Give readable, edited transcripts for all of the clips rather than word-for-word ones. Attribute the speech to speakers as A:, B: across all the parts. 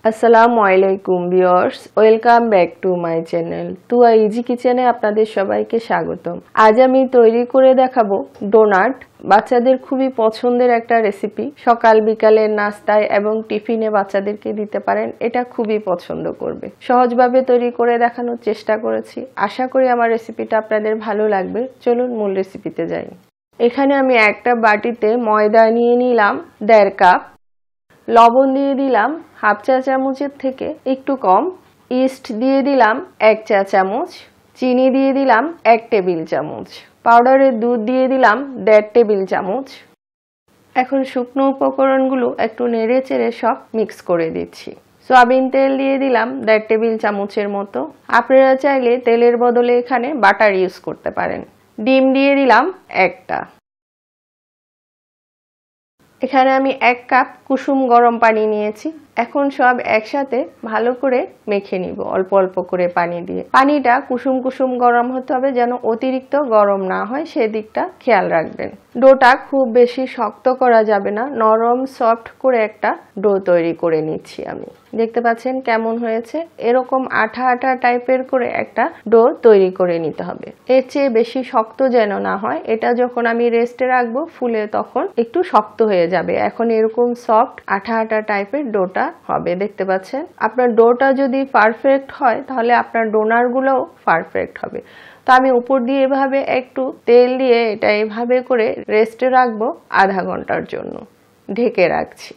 A: আসসালামু আলাইকুম viewers, welcome back to my channel Tuya easy কিচেনে আপনাদের সবাইকে স্বাগতম। আজ আমি তৈরি করে দেখাবো ডোনাট। বাচ্চাদের খুবই পছন্দের একটা রেসিপি। সকাল বিকালের নাস্তায় এবং টিফিনে বাচ্চাদেরকে দিতে পারেন, এটা খুবই পছন্দ করবে। সহজভাবে তৈরি করে দেখানোর চেষ্টা করেছি, আশা করি আমার রেসিপিটা আপনাদের ভালো লাগবে। চলুন মূল রেসিপিতে যাই। এখানে আমি একটা বাটিতে ময়দা নিয়ে নিলাম 1.5 কাপ, লবণ দিয়ে দিলাম হাফ চা চামচের থেকে একটু কম, ইস্ট দিয়ে দিলাম 1 চা চামচ, চিনি দিয়ে দিলাম 1 টেবিল চামচ, পাউডারের দুধ দিয়ে দিলাম 1.5 টেবিল চামচ। এখন শুকনো উপকরণগুলো একটু নেড়ে চেড়ে সব মিক্স করে দিচ্ছি। সয়াবিন তেল দিয়ে দিলাম 1.5 টেবিল চামচের মতো। আপনারা চাইলে তেলের বদলে এখানে বাটার ইউজ করতে পারেন। ডিম দিয়ে দিলাম একটা। এখানে আমি 1 কাপ কুসুম গরম পানি নিয়েছি। এখন সব একসাথে ভালো করে মেখে নিব, অল্প অল্প করে পানি দিয়ে। পানিটা কুসুম কুসুম গরম হতে হবে, যেন অতিরিক্ত গরম না হয় সেদিকটা খেয়াল রাখবেন। ডোটা খুব বেশি শক্ত করা যাবে না, নরম সফট করে একটা ডো তৈরি করে নিচ্ছি আমি। দেখতে পাচ্ছেন কেমন হয়েছে, এরকম আঠা আঠা টাইপের করে একটা ডো তৈরি করে নিতে হবে। এর চেয়ে বেশি শক্ত যেন না হয়, এটা যখন আমি রেস্টে রাখবো ফুলে তখন একটু শক্ত হয়ে যাবে। এখন এরকম সফট আঠা আঠা টাইপের ডোটা হবে। দেখতে পাচ্ছেন, আপনার ডোটা যদি পারফেক্ট হয় তাহলে আপনার ডোনারগুলোও পারফেক্ট হবে। তো আমি উপর দিয়ে এভাবে একটু তেল দিয়ে এটা এভাবে করে রেস্টে রাখবো আধা ঘন্টার জন্য। ঢেকে রাখছি।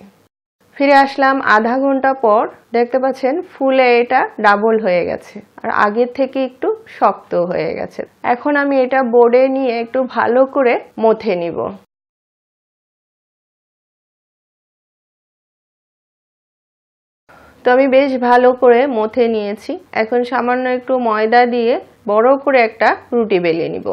A: ফিরে আসলাম আধা ঘন্টা পর। দেখতে পাচ্ছেন ফুলে এটা ডাবল হয়ে গেছে আর আগের থেকে একটু শক্ত হয়ে গেছে। এখন আমি এটা বোর্ডে নিয়ে একটু ভালো করে মথে নিব। তো আমি বেশ ভালো করে মথে নিয়েছি। এখন সামান্য একটু ময়দা দিয়ে বড় করে একটা রুটি বেলে নিব।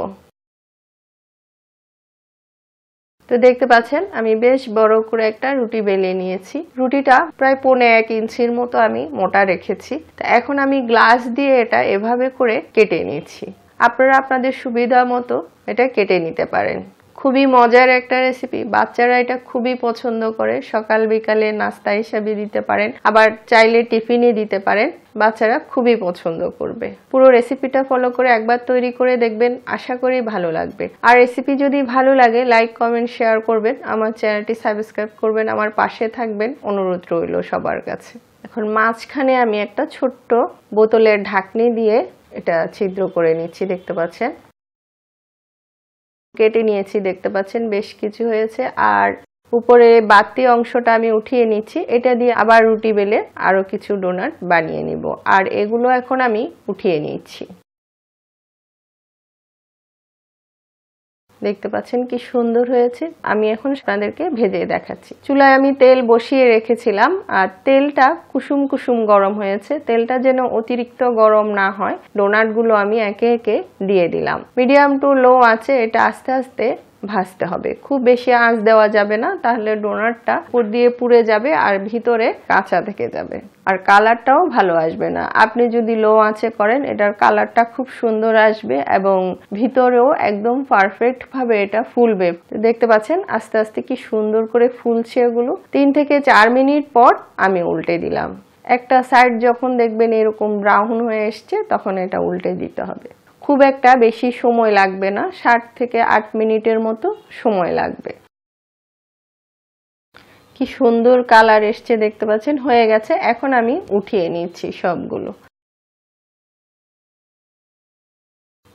A: তো দেখতে পাচ্ছেন আমি বেশ বড় করে একটা রুটি বেলে নিয়েছি। রুটিটা প্রায় 1.25 ইঞ্চির মতো আমি মোটা রেখেছি। তো এখন আমি গ্লাস দিয়ে এটা এভাবে করে কেটে নিচ্ছি। আপনারা আপনাদের সুবিধা মতো এটা কেটে নিতে পারেন। খুবই মজার একটা রেসিপি, বাচ্চারা এটা খুবই পছন্দ করে। সকাল বিকালে নাস্তা হিসেবে দিতে পারেন, আবার চাইলে টিফিনে দিতে পারেন। বাচ্চারা খুবই পছন্দ করবে। পুরো রেসিপিটা ফলো করে একবার তৈরি করে দেখবেন, আশা করি ভালো লাগবে। আর রেসিপি যদি ভালো লাগে লাইক কমেন্ট শেয়ার করবেন, আমার চ্যানেলটি সাবস্ক্রাইব করবেন, আমার পাশে থাকবেন, অনুরোধ রইল সবার কাছে। এখন মাঝখানে আমি একটা ছোট্ট বোতলের ঢাকনি দিয়ে এটা ছিদ্র করে নিচ্ছি। দেখতে পাচ্ছেন কেটে নিয়েছি, দেখতে পাচ্ছেন বেশ কিছু হয়েছে। আর উপরে বাড়তি অংশটা আমি উঠিয়ে নিচ্ছি। এটা দিয়ে আবার রুটি বেলে আরো কিছু ডোনাট বানিয়ে নিব। আর এগুলো এখন আমি উঠিয়ে নিচ্ছি। দেখতে পাচ্ছেন কি সুন্দর হয়েছে। আমি এখন আপনাদেরকে ভেজে দেখাচ্ছি। চুলায় আমি তেল বসিয়ে রেখেছিলাম আর তেলটা কুসুম কুসুম গরম হয়েছে। তেলটা যেন অতিরিক্ত গরম না হয়, ডোনাটগুলো আমি একে একে দিয়ে দিলাম। মিডিয়াম টু লো আছে এটা আস্তে আস্তে ভাজতে হবে। খুব বেশি আঁচ দেওয়া যাবে না, তাহলে ডোনাটটা উপর দিয়ে পুড়ে যাবে আর ভিতরে কাঁচা থেকে যাবে, আর কালারটাও ভালো আসবে না। আপনি যদি লো আঁচে করেন এটার কালারটা খুব সুন্দর আসবে এবং ভিতরেও একদম পারফেক্ট ভাবে এটা ফুলবে। দেখতে পাচ্ছেন আস্তে আস্তে কি সুন্দর করে ফুলছে এগুলো। 3 থেকে 4 মিনিট পর আমি উল্টে দিলাম। একটা সাইড যখন দেখবেন এরকম ব্রাউন হয়ে এসছে তখন এটা উল্টে দিতে হবে। খুব একটা বেশি সময় লাগবে না, 7 থেকে 8 মিনিটের মতো সময় লাগবে। কি সুন্দর কালার এসছে, দেখতে পাচ্ছেন হয়ে গেছে। এখন আমি উঠিয়ে নিচ্ছি সবগুলো।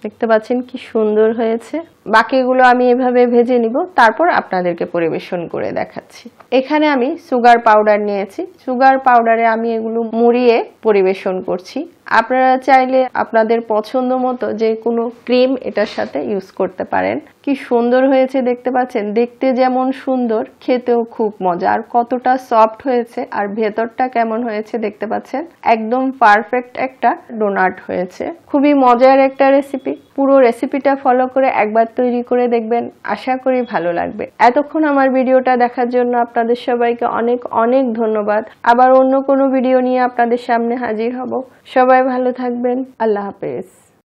A: দেখতে পাচ্ছেন কি সুন্দর হয়েছে। বাকিগুলো আমি এভাবে ভেজে নিব, তারপর আপনাদেরকে পরিবেশন করে দেখাচ্ছি। এখানে আমি সুগার পাউডার নিয়েছি। সুগার পাউডারে আমি এগুলো মুড়িয়ে পরিবেশন করছি। আপনারা চাইলে আপনাদের পছন্দ মতো যে কোনো ক্রিম এটার সাথে ইউজ করতে পারেন। কি সুন্দর হয়েছে দেখতে পাচ্ছেন, দেখতে যেমন সুন্দর খেতেও খুব মজা। আর কতটা সফট হয়েছে আর ভেতরটা কেমন হয়েছে দেখতে পাচ্ছেন, একদম পারফেক্ট একটা ডোনাট হয়েছে। খুবই মজার একটা রেসিপি। পুরো রেসিপিটা ফলো করে একবার তৈরি করে দেখবেন, আশা করি ভালো লাগবে। এতক্ষণ আমার ভিডিওটা দেখার জন্য আপনাদের সবাইকে অনেক অনেক ধন্যবাদ। আবার অন্য কোনো ভিডিও নিয়ে আপনাদের সামনে হাজির হব। সবাই ভালো থাকবেন। আল্লাহ হাফেজ।